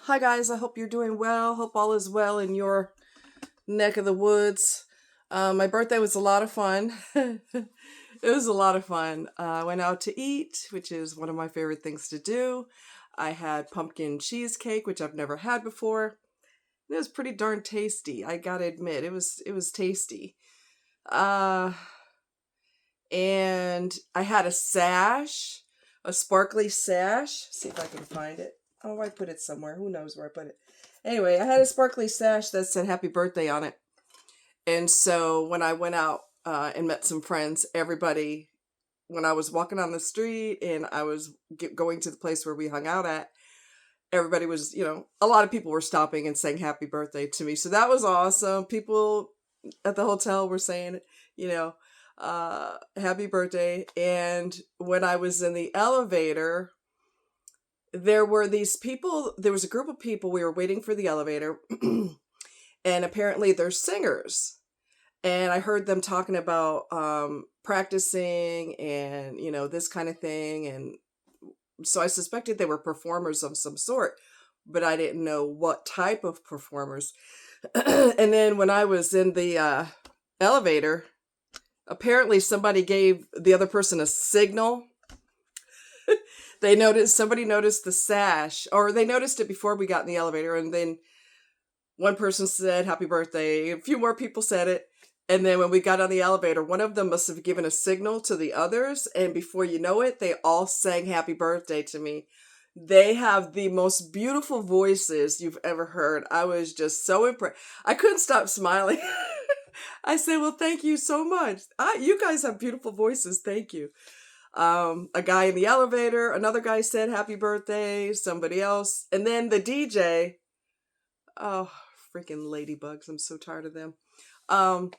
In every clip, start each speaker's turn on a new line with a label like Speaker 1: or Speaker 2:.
Speaker 1: Hi, guys. I hope you're doing well. Hope all is well in your neck of the woods. My birthday was a lot of fun. It was a lot of fun. I went out to eat, which is one of my favorite things to do. I had pumpkin cheesecake, which I've never had before. It was pretty darn tasty. I gotta admit, it was tasty. Uh, and I had a sparkly sash. See if I can find it. Oh, I put it somewhere. Who knows where I put it? Anyway, I had a sparkly sash that said "Happy Birthday" on it. And so when I went out and met some friends, everybody, when I was walking on the street and I was going to the place where we hung out at, everybody was, a lot of people were stopping and saying "Happy Birthday" to me. So that was awesome. People at the hotel were saying, you know, happy birthday. And when I was in the elevator, there was a group of people, we were waiting for the elevator, and apparently they're singers. And I heard them talking about practicing and, this kind of thing. And so I suspected they were performers of some sort, but I didn't know what type of performers. And then when I was in the elevator, apparently somebody gave the other person a signal. Somebody noticed the sash, or they noticed it before we got in the elevator, and then one person said happy birthday, a few more people said it, and then when we got on the elevator, one of them must have given a signal to the others, and before you know it, they all sang happy birthday to me. They have the most beautiful voices you've ever heard. I was just so impressed. I couldn't stop smiling. I said, well, thank you so much. You guys have beautiful voices. Thank you. A guy in the elevator, another guy said happy birthday, somebody else. And then the DJ, oh, freaking ladybugs. I'm so tired of them. Um,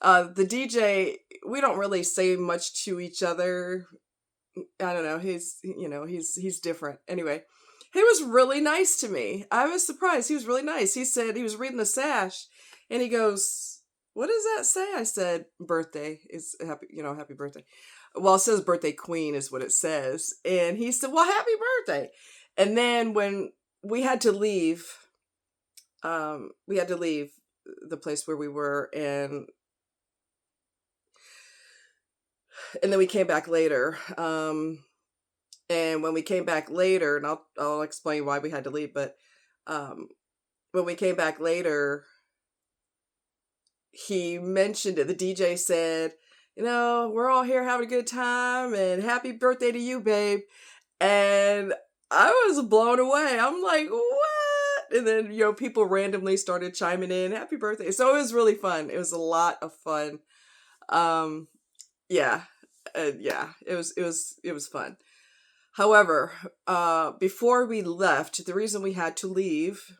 Speaker 1: the DJ, we don't really say much to each other. I don't know. He's different. Anyway, he was really nice to me. I was surprised. He was really nice. He said he was reading the sash, and he goes, "What does that say?" I said, "Birthday is happy. Happy birthday." Well, it says "Birthday Queen" is what it says, and he said, "Well, happy birthday." And then when we had to leave, we had to leave the place where we were, and then we came back later. And when we came back later, and I'll explain why we had to leave, but um, when we came back later, he mentioned it. The DJ said, we're all here having a good time, and happy birthday to you, babe. And I was blown away. I'm like, what? And then, people randomly started chiming in, happy birthday. So it was really fun. It was a lot of fun. Um, yeah. Yeah, it was fun. However, before we left, the reason we had to leave,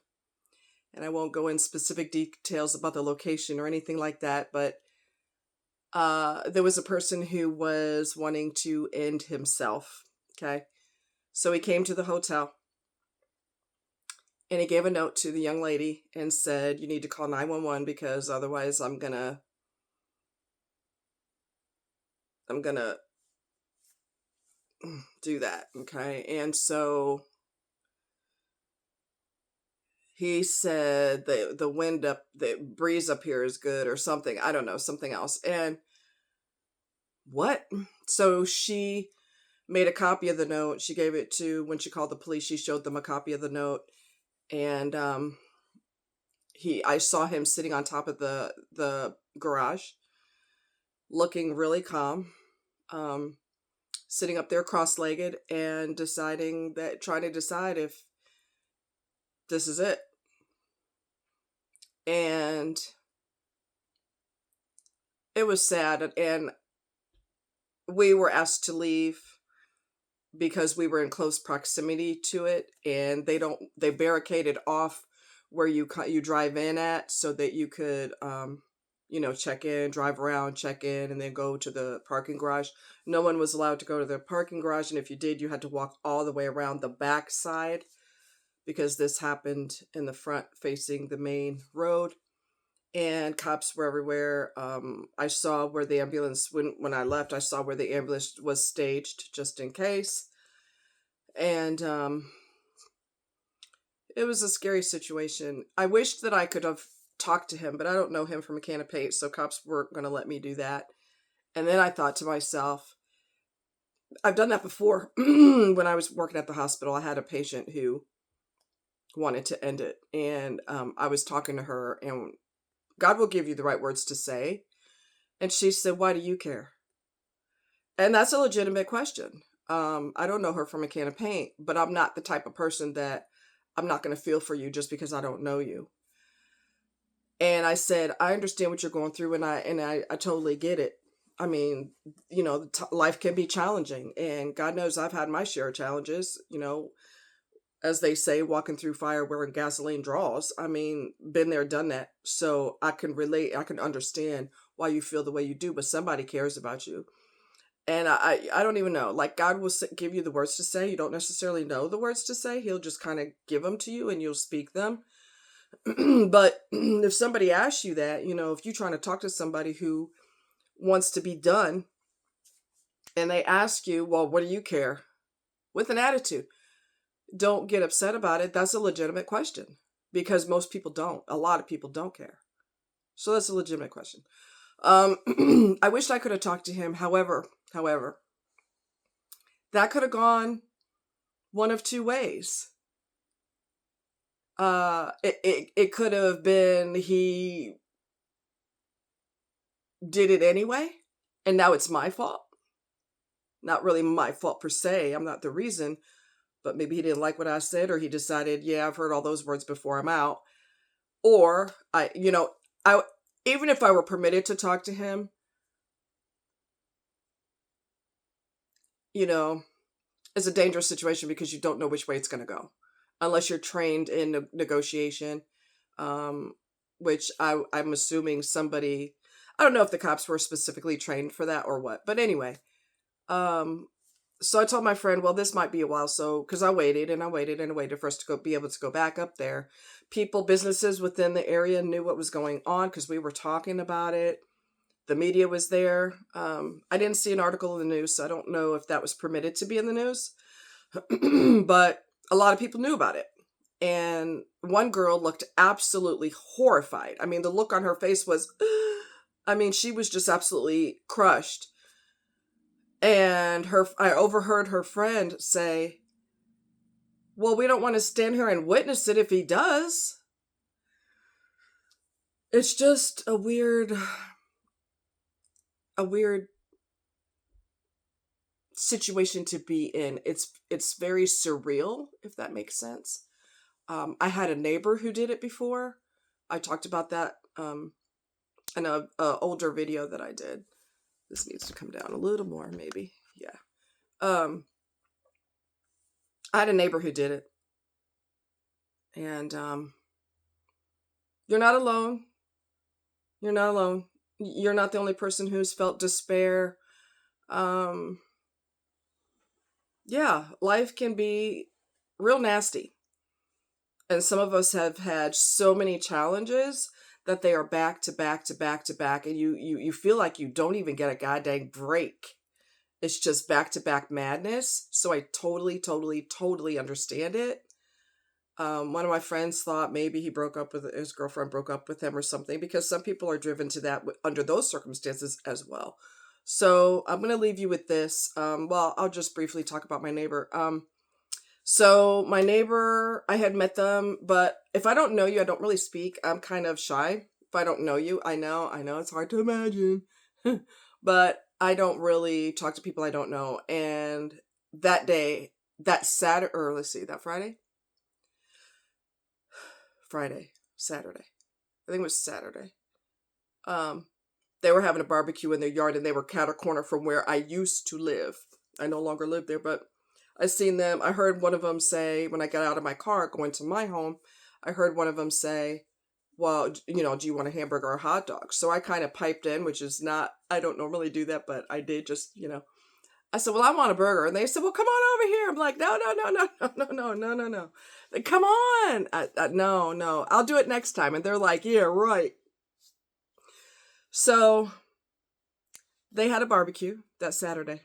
Speaker 1: and I won't go in specific details about the location or anything like that, but there was a person who was wanting to end himself. Okay. So he came to the hotel and he gave a note to the young lady and said, "You need to call 911 because otherwise I'm gonna do that." Okay. And so he said the breeze up here is good or something. I don't know, something else. And what? So she made a copy of the note. She gave it to, when she called the police, she showed them a copy of the note. And I saw him sitting on top of the garage, looking really calm, um, sitting up there cross-legged and trying to decide if this is it. And it was sad. And we were asked to leave because we were in close proximity to it, and they barricaded off where you drive in at so that you could check in, drive around, check in, and then go to the parking garage. No one was allowed to go to the parking garage, and if you did, you had to walk all the way around the back side because this happened in the front facing the main road. And cops were everywhere. I saw where the ambulance, when I left, I saw where the ambulance was staged just in case. And It was a scary situation. I wished that I could have talked to him, but I don't know him from a can of paint, so cops weren't going to let me do that. And then I thought to myself, I've done that before. When I was working at the hospital, I had a patient who wanted to end it. And I was talking to her, and God will give you the right words to say. And she said, "Why do you care?" And that's a legitimate question. I don't know her from a can of paint, but I'm not the type of person that I'm not going to feel for you just because I don't know you. And I said, I understand what you're going through, and I totally get it. I mean, life can be challenging, and God knows I've had my share of challenges. As they say, walking through fire wearing gasoline draws. I mean, been there, done that. So I can relate. I can understand why you feel the way you do, but somebody cares about you. And I don't even know. Like, God will give you the words to say. You don't necessarily know the words to say. He'll just kind of give them to you, and you'll speak them. But if somebody asks you that, if you're trying to talk to somebody who wants to be done, and they ask you, well, what do you care? With an attitude, don't get upset about it. That's a legitimate question, because most people don't. A lot of people don't care. So that's a legitimate question. I wish I could have talked to him. However, that could have gone one of two ways. It could have been he did it anyway, and now it's my fault. Not really my fault per se. I'm not the reason, but maybe he didn't like what I said, or he decided, yeah, I've heard all those words before, I'm out. Or I even if I were permitted to talk to him, it's a dangerous situation because you don't know which way it's going to go, unless you're trained in negotiation, um, which I'm assuming somebody. I don't know if the cops were specifically trained for that or what, but anyway. So I told my friend, well, this might be a while. So, because I waited and I waited and I waited for us to be able to go back up there. Businesses within the area knew what was going on because we were talking about it. The media was there. I didn't see an article in the news, so I don't know if that was permitted to be in the news. But a lot of people knew about it. And one girl looked absolutely horrified. I mean, the look on her face was, she was just absolutely crushed. And I overheard her friend say, well, we don't want to stand here and witness it if he does. It's just a weird situation to be in. It's very surreal, if that makes sense. I had a neighbor who did it before. I talked about that in a older video that I did. This needs to come down a little more, maybe. Yeah. I had a neighbor who did it. And you're not alone. You're not alone. You're not the only person who's felt despair. Yeah, life can be real nasty. And some of us have had so many challenges that they are back to back to back to back. And you feel like you don't even get a goddamn break. It's just back to back madness. So I totally, totally, totally understand it. One of my friends thought maybe his girlfriend broke up with him or something, because some people are driven to that under those circumstances as well. So I'm going to leave you with this. Well, I'll just briefly talk about my neighbor. So my neighbor, I had met them, but if I don't know you, I don't really speak. I'm kind of shy. If I don't know you, I know it's hard to imagine, but I don't really talk to people I don't know. And that day, that Saturday, or let's see, that Saturday. I think it was Saturday. They were having a barbecue in their yard, and they were cat a corner from where I used to live. I no longer live there, but I seen them. I heard one of them say, when I got out of my car going to my home, I heard one of them say, well, do you want a hamburger or a hot dog? So I kind of piped in, which is not, I don't normally do that, but I did just, I said, well, I want a burger. And they said, well, come on over here. I'm like, no. Like, come on. No, I'll do it next time. And they're like, yeah, right. So they had a barbecue that Saturday.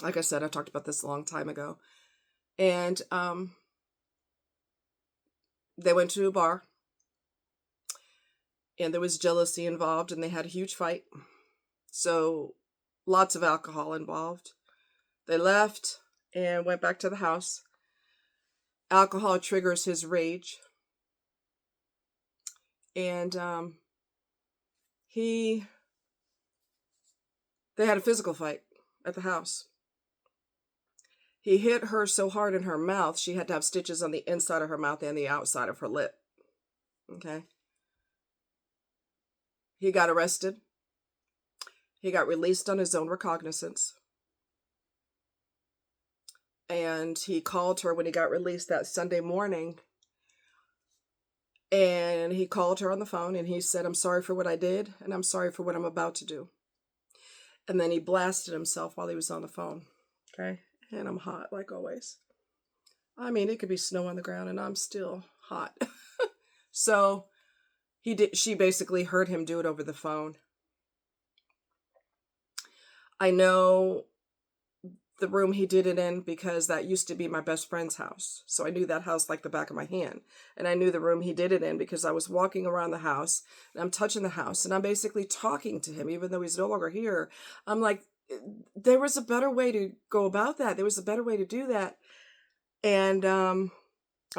Speaker 1: Like I said, I talked about this a long time ago. And they went to a bar, and there was jealousy involved, and they had a huge fight. So lots of alcohol involved. They left and went back to the house. Alcohol triggers his rage. And they had a physical fight at the house. He hit her so hard in her mouth, she had to have stitches on the inside of her mouth and the outside of her lip. Okay. He got arrested. He got released on his own recognizance. And he called her when he got released that Sunday morning. And he called her on the phone and he said, "I'm sorry for what I did, and I'm sorry for what I'm about to do." And then he blasted himself while he was on the phone. Okay. And I'm hot, like always. I mean, it could be snow on the ground and I'm still hot. So she basically heard him do it over the phone. I know the room he did it in because that used to be my best friend's house. So I knew that house like the back of my hand. And I knew the room he did it in because I was walking around the house and I'm touching the house and I'm basically talking to him, even though he's no longer here. I'm like, there was a better way to go about that. There was a better way to do that. And I'm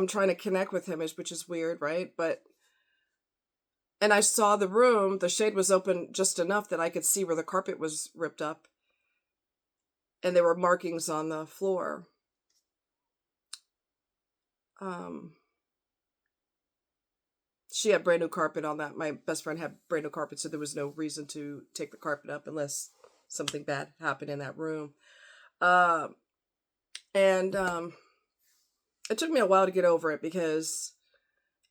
Speaker 1: trying to connect with him, which is weird, right? And I saw the room, the shade was open just enough that I could see where the carpet was ripped up. And there were markings on the floor. She had brand new carpet on that. My best friend had brand new carpet, so there was no reason to take the carpet up unless something bad happened in that room. And it took me a while to get over it because,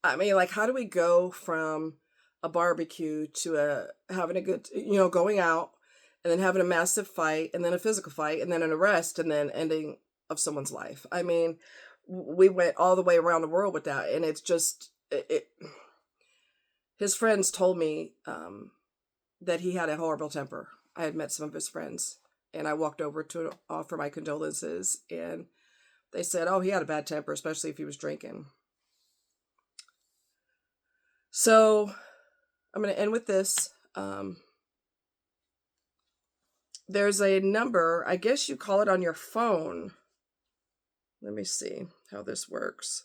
Speaker 1: I mean, like, how do we go from a barbecue to having a good, going out, and then having a massive fight, and then a physical fight, and then an arrest, and then ending of someone's life? I mean, we went all the way around the world with that, and it's just, his friends told me that he had a horrible temper. I had met some of his friends, and I walked over to offer my condolences, and they said, "Oh, he had a bad temper, especially if he was drinking." So I'm going to end with this. There's a number, I guess you call it on your phone. Let me see how this works.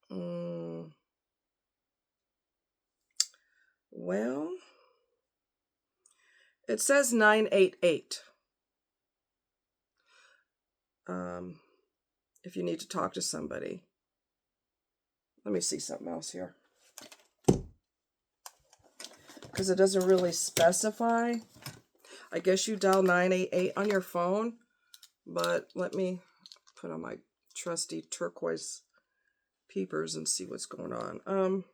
Speaker 1: Well, it says 988. If you need to talk to somebody. Let me see something else here. Because it doesn't really specify. I guess you dial 988 on your phone. But let me put on my trusty turquoise peepers and see what's going on.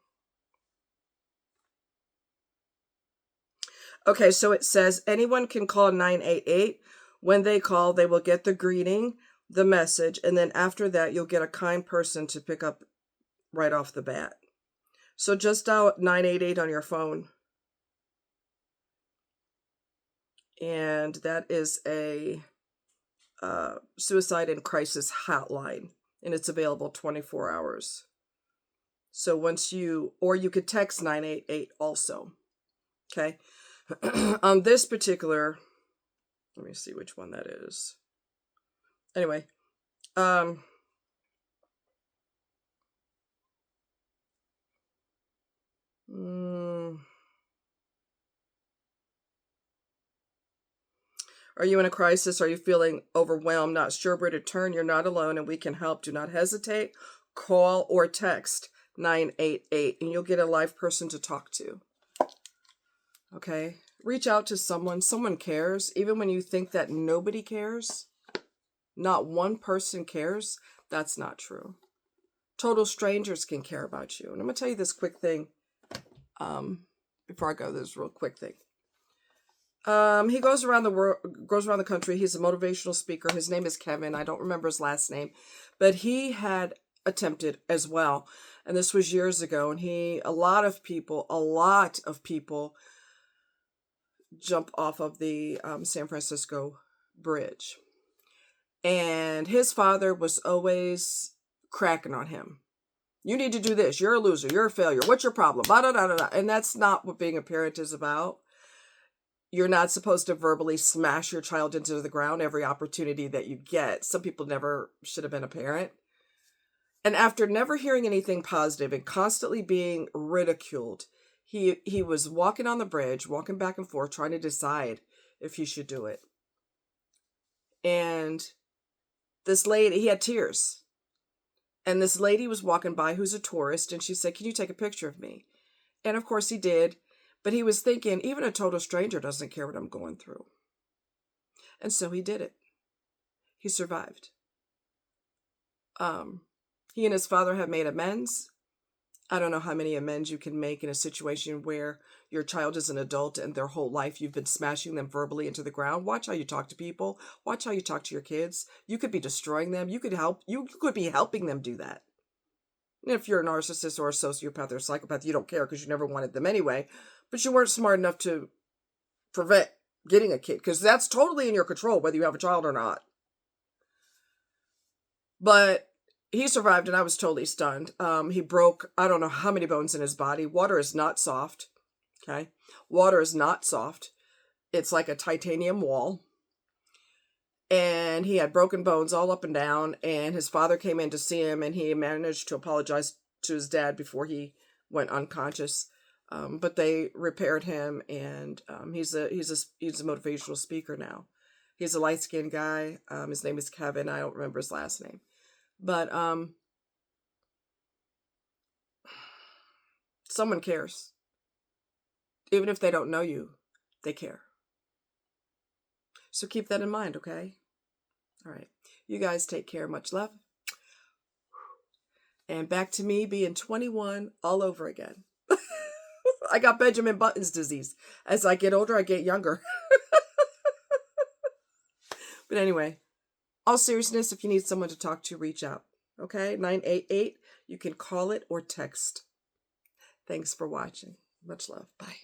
Speaker 1: Okay, so it says anyone can call 988. When they call, they will get the greeting, the message, and then after that, you'll get a kind person to pick up right off the bat. So just dial 988 on your phone. And that is a suicide and crisis hotline, and it's available 24 hours. So or you could text 988 also. Okay. On this particular, let me see which one that is. Anyway, are you in a crisis? Are you feeling overwhelmed, not sure where to turn? You're not alone, and we can help. Do not hesitate. Call or text 988, and you'll get a live person to talk to. Okay? Reach out to someone. Someone cares. Even when you think that nobody cares, not one person cares, that's not true. Total strangers can care about you. And I'm going to tell you this quick thing. Before I go, this real quick thing. He goes around the country. He's a motivational speaker. His name is Kevin. I don't remember his last name, but he had attempted as well. And this was years ago. And a lot of people jump off of the San Francisco Bridge. And his father was always cracking on him. You need to do this. You're a loser. You're a failure. What's your problem? Blah, blah, blah, blah. And that's not what being a parent is about. You're not supposed to verbally smash your child into the ground every opportunity that you get. Some people never should have been a parent. And after never hearing anything positive and constantly being ridiculed, he was walking on the bridge, walking back and forth, trying to decide if he should do it. And this lady, he had tears. And this lady was walking by who's a tourist, and she said, "Can you take a picture of me?" And of course he did. But he was thinking, even a total stranger doesn't care what I'm going through. And so he did it. He survived. He and his father have made amends. I don't know how many amends you can make in a situation where your child is an adult and their whole life you've been smashing them verbally into the ground. Watch how you talk to people. Watch how you talk to your kids. You could be destroying them. You could be helping them do that. And if you're a narcissist or a sociopath or a psychopath, you don't care because you never wanted them anyway. But you weren't smart enough to prevent getting a kid, because that's totally in your control, whether you have a child or not. But he survived, and I was totally stunned. He broke, I don't know how many bones in his body. Water is not soft. Okay. Water is not soft. It's like a titanium wall. And he had broken bones all up and down. And his father came in to see him, and he managed to apologize to his dad before he went unconscious. But they repaired him, and he's a motivational speaker now. He's a light-skinned guy. His name is Kevin. I don't remember his last name. But someone cares. Even if they don't know you, they care. So keep that in mind, okay? All right. You guys take care. Much love. And back to me being 21 all over again. I got Benjamin Button's disease. As I get older, I get younger. But anyway, all seriousness, if you need someone to talk to, reach out. Okay? 988. You can call it or text. Thanks for watching. Much love. Bye.